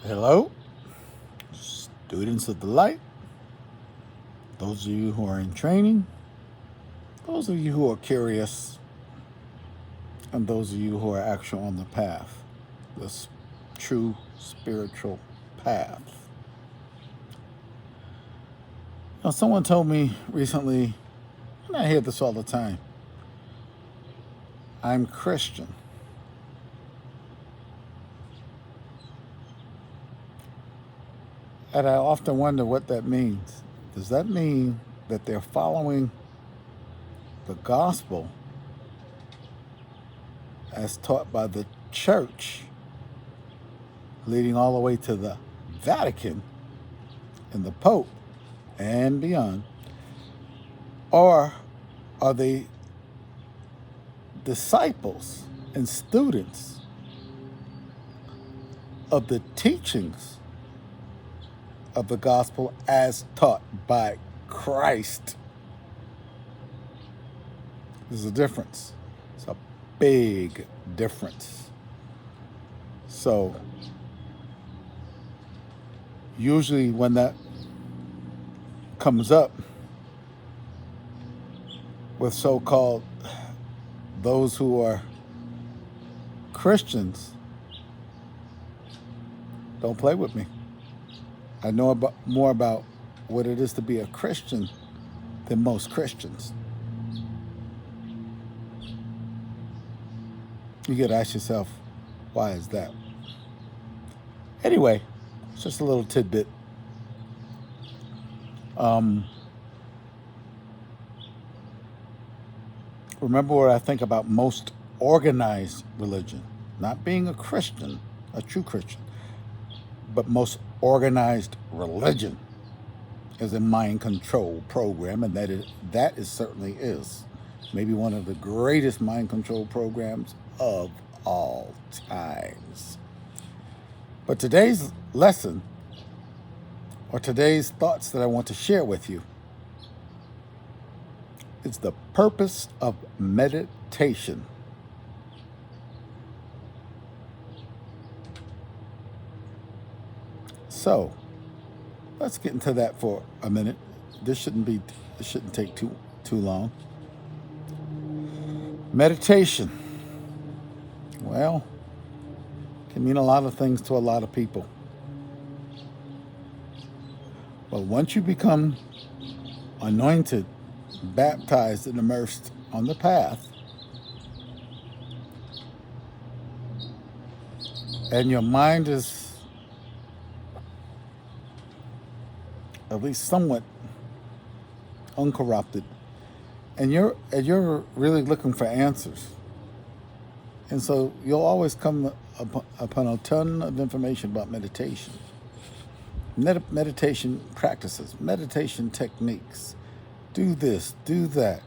Hello, students of the light, those of you who are in training, those of you who are curious, and those of you who are actually on the path, this true spiritual path. Now, someone told me recently, and I hear this all the time, I'm Christian. And I often wonder what that means. Does that mean that they're following the gospel as taught by the church, leading all the way to the Vatican and the Pope and beyond? Or are they disciples and students of the teachings of the gospel as taught by Christ? There's a difference. It's a big difference. So, usually when that comes up with so-called those who are Christians, don't play with me. I know more about what it is to be a Christian than most Christians. You got to ask yourself, why is that? Anyway, it's just a little tidbit. Remember what I think about most organized religion, not being a Christian, a true Christian, but most organized religion is a mind control program, and that is certainly is maybe one of the greatest mind control programs of all times. But today's lesson, or today's thoughts that I want to share with you, is the purpose of meditation. So, let's get into that for a minute. This shouldn't take too long. Meditation. Well, can mean a lot of things to a lot of people. But once you become anointed, baptized, and immersed on the path, and your mind is at least somewhat uncorrupted, and you're really looking for answers, and so you'll always come upon a ton of information about meditation, meditation practices, meditation techniques. Do this, do that,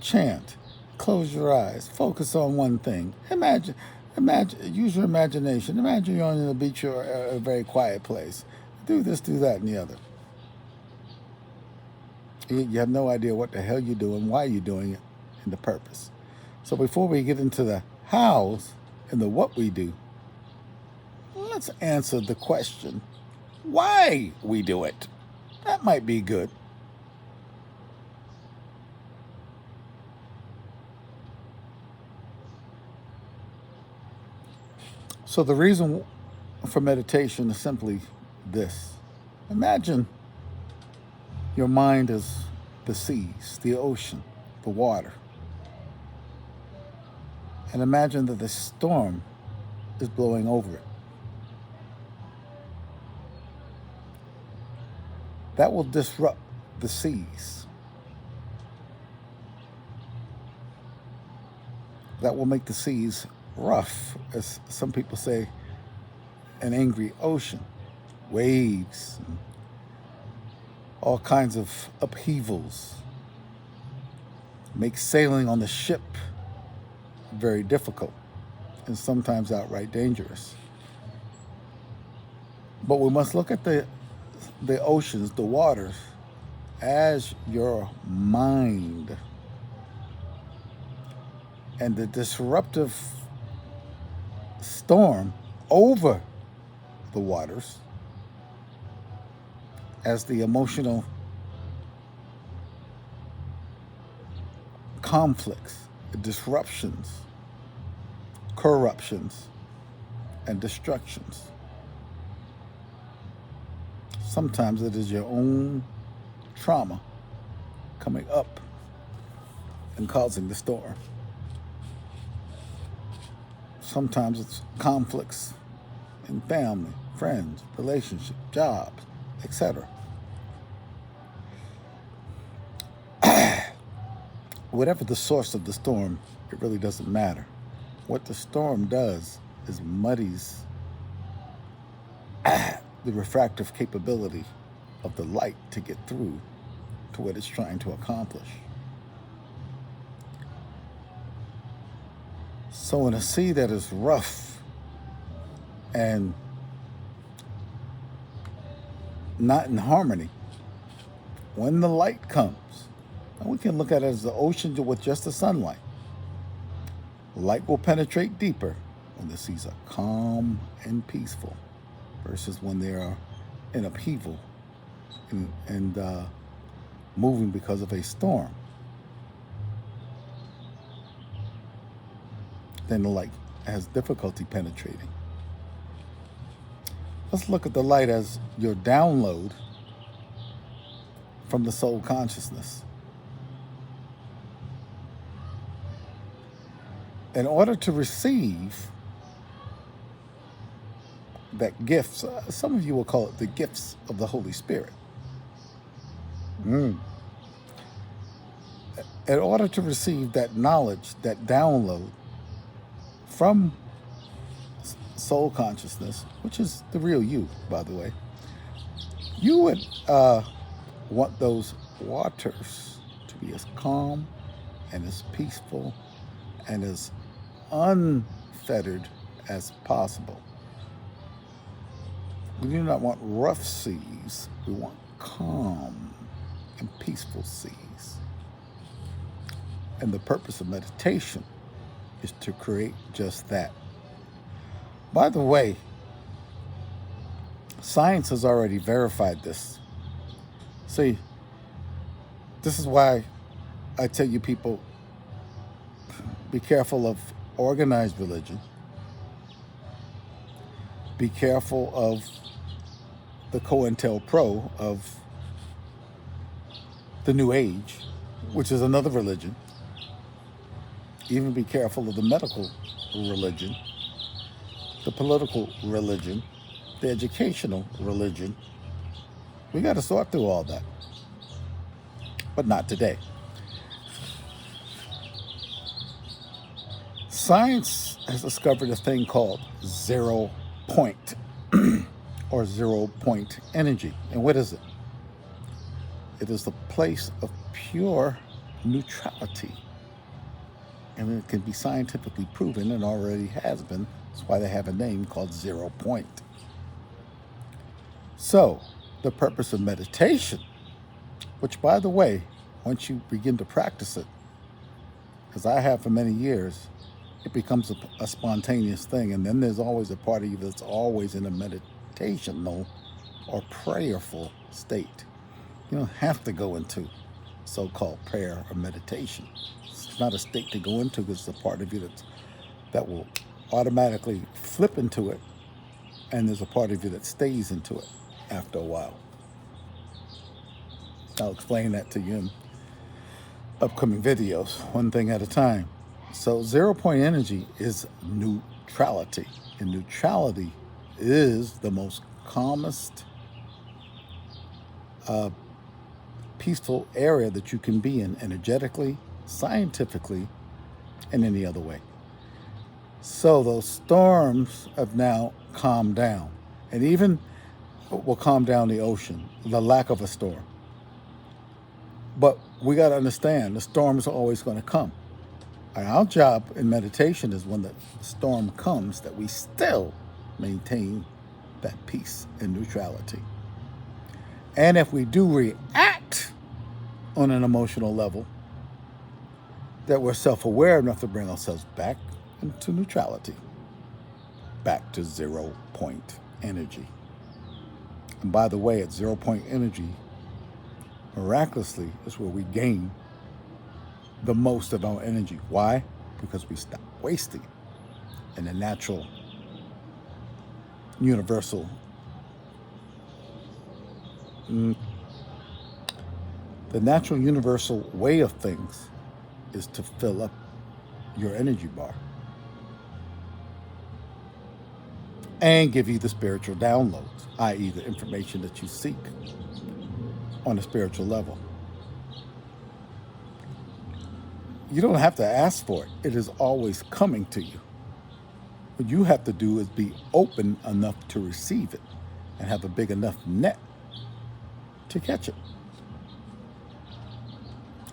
chant, close your eyes, focus on one thing. Imagine, use your imagination. Imagine you're on the beach or a very quiet place. Do this, do that, and the other. You have no idea what the hell you're doing, why you're doing it, and the purpose. So before we get into the hows and the what we do, let's answer the question, why we do it. That might be good. So the reason for meditation is simply this. Imagine your mind is the seas, the ocean, the water. And imagine that the storm is blowing over it. That will disrupt the seas. That will make the seas rough, as some people say, an angry ocean, waves, and all kinds of upheavals. Make sailing on the ship very difficult and sometimes outright dangerous. But we must look at the oceans, the waters, as your mind. And the disruptive storm over the waters as the emotional conflicts, disruptions, corruptions, and destructions. Sometimes it is your own trauma coming up and causing the storm. Sometimes it's conflicts in family, friends, relationships, jobs, etc. Whatever the source of the storm, it really doesn't matter. What the storm does is muddies the refractive capability of the light to get through to what it's trying to accomplish. So in a sea that is rough and not in harmony, when the light comes, and we can look at it as the ocean with just the sunlight, light will penetrate deeper when the seas are calm and peaceful versus when they are in upheaval and moving because of a storm. Then the light has difficulty penetrating. Let's look at the light as your download from the soul consciousness. In order to receive that gifts, some of you will call it the gifts of the Holy Spirit. In order to receive that knowledge, that download from soul consciousness, which is the real you, by the way, you would want those waters to be as calm and as peaceful and as unfettered as possible. We do not want rough seas. We want calm and peaceful seas. And the purpose of meditation is to create just that. By the way, science has already verified this. See, this is why I tell you people, be careful of organized religion. Be careful of the COINTELPRO of the New Age, which is another religion. Even be careful of the medical religion, the political religion, the educational religion. We got to sort through all that. But not today. Science has discovered a thing called 0 point or 0 point energy. And what is it? It is the place of pure neutrality. And it can be scientifically proven and already has been. That's why they have a name called 0 point. So, the purpose of meditation, which, by the way, once you begin to practice it, as I have for many years, it becomes a spontaneous thing. And then there's always a part of you that's always in a meditational or prayerful state. You don't have to go into so-called prayer or meditation. It's not a state to go into because it's a part of you that will automatically flip into it, and there's a part of you that stays into it after a while. I'll explain that to you in upcoming videos, one thing at a time. So 0 point energy is neutrality, and neutrality is the most calmest, peaceful area that you can be in energetically, scientifically, and any other way. So those storms have now calmed down, and even will calm down the ocean, the lack of a storm. But we got to understand the storms are always going to come. And our job in meditation is when the storm comes that we still maintain that peace and neutrality. And if we do react on an emotional level, that we're self-aware enough to bring ourselves back into neutrality, back to 0 point energy. And by the way, at 0 point energy, miraculously, is where we gain the most of our energy. Why? Because we stop wasting in the natural, universal, the natural universal way of things is to fill up your energy bar and give you the spiritual downloads, i.e. the information that you seek on a spiritual level. You don't have to ask for it. It is always coming to you. What you have to do is be open enough to receive it and have a big enough net to catch it,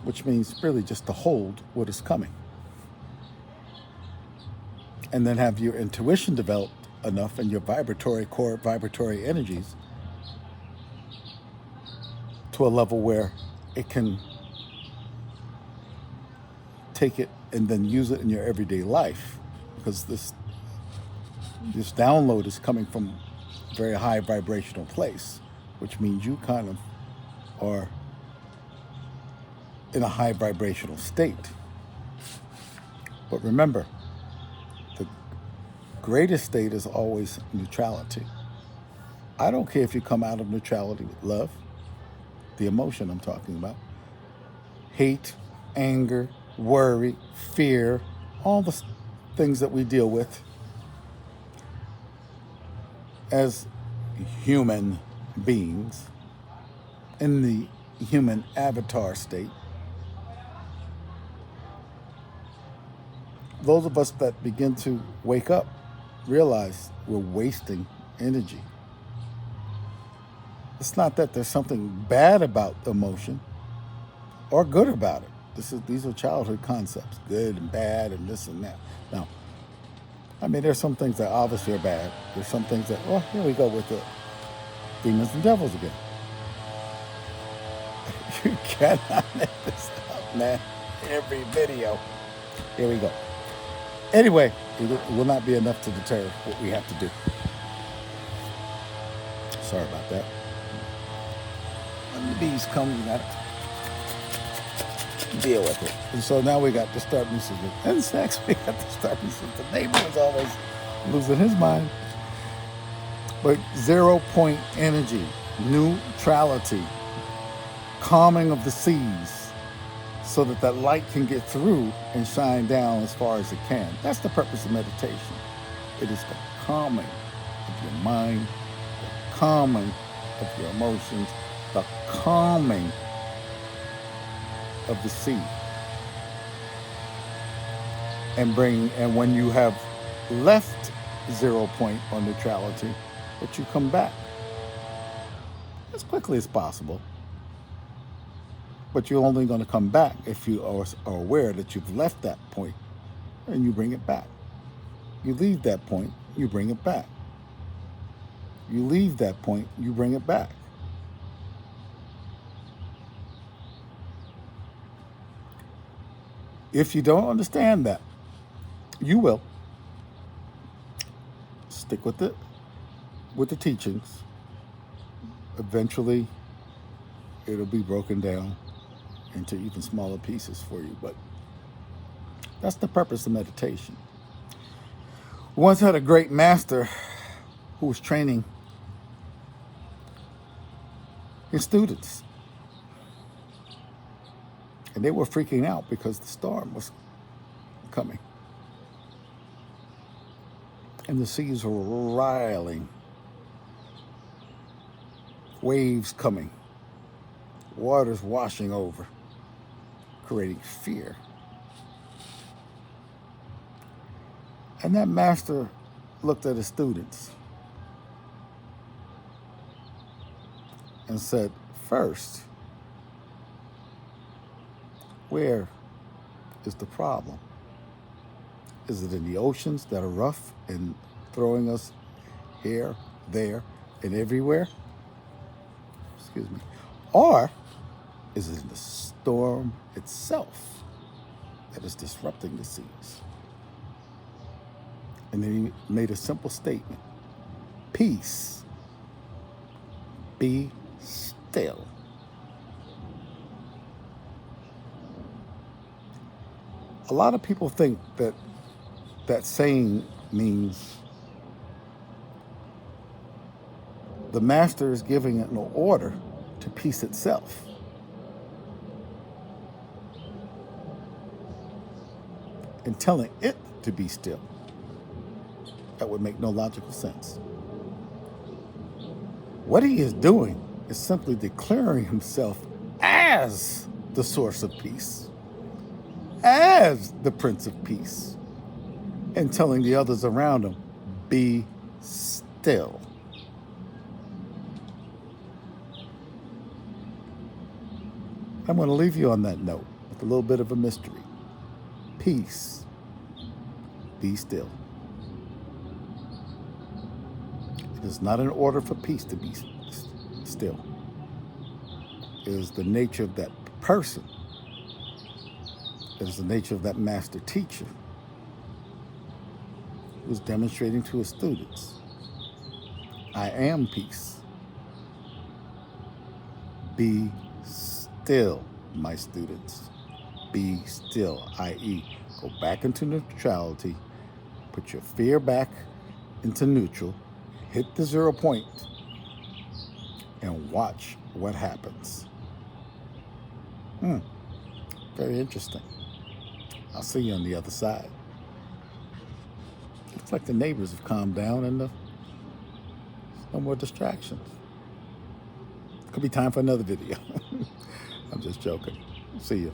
which means really just to hold what is coming. And then have your intuition developed enough and your core vibratory energies to a level where it can take it and then use it in your everyday life, because this download is coming from a very high vibrational place, which means you kind of are in a high vibrational state. But remember, the greatest state is always neutrality. I don't care if you come out of neutrality with love, the emotion I'm talking about, hate, anger, worry, fear, all the things that we deal with as human beings in the human avatar state. Those of us that begin to wake up realize we're wasting energy. It's not that there's something bad about emotion or good about it. These are childhood concepts, good and bad and this and that. Now, I mean, there's some things that obviously are bad. There's some things that, well, here we go with the demons and devils again. You cannot make this up, man. Every video. Here we go. Anyway, it will not be enough to deter what we have to do. Sorry about that. When the bees come, you got to deal with it. And so now we got disturbances with insects. We got disturbances. The neighbor is always losing his mind. But 0 point energy, neutrality, calming of the seas, so that that light can get through and shine down as far as it can. That's the purpose of meditation. It is the calming of your mind, the calming of your emotions, the calming of the sea. And when you have left 0 point on neutrality, that you come back as quickly as possible. But you're only going to come back if you are aware that you've left that point and you bring it back. You leave that point, you bring it back. You leave that point, you bring it back. If you don't understand that, you will. Stick with the teachings. Eventually, it'll be broken down into even smaller pieces for you, but that's the purpose of meditation. We once had a great master who was training his students, and they were freaking out because the storm was coming and the seas were riling, waves coming, waters washing over, creating fear. And that master looked at his students and said, first, where is the problem? Is it in the oceans that are rough and throwing us here, there, and everywhere? Excuse me. Or is it in the storm itself that is disrupting the seas? And then he made a simple statement. Peace. Be still. A lot of people think that that saying means the master is giving an order to peace itself. And telling it to be still. That would make no logical sense. What he is doing is simply declaring himself as the source of peace, as the Prince of Peace, and telling the others around him, be still. I'm going to leave you on that note with a little bit of a mystery. Peace. Be still. It is not an order for peace to be still. It is the nature of that person. It is the nature of that master teacher who is demonstrating to his students, I am peace. Be still, my students. Be still, i.e., go back into neutrality, put your fear back into neutral, hit the 0 point, and watch what happens. Very interesting. I'll see you on the other side. Looks like the neighbors have calmed down and no more distractions. Could be time for another video. I'm just joking. See you.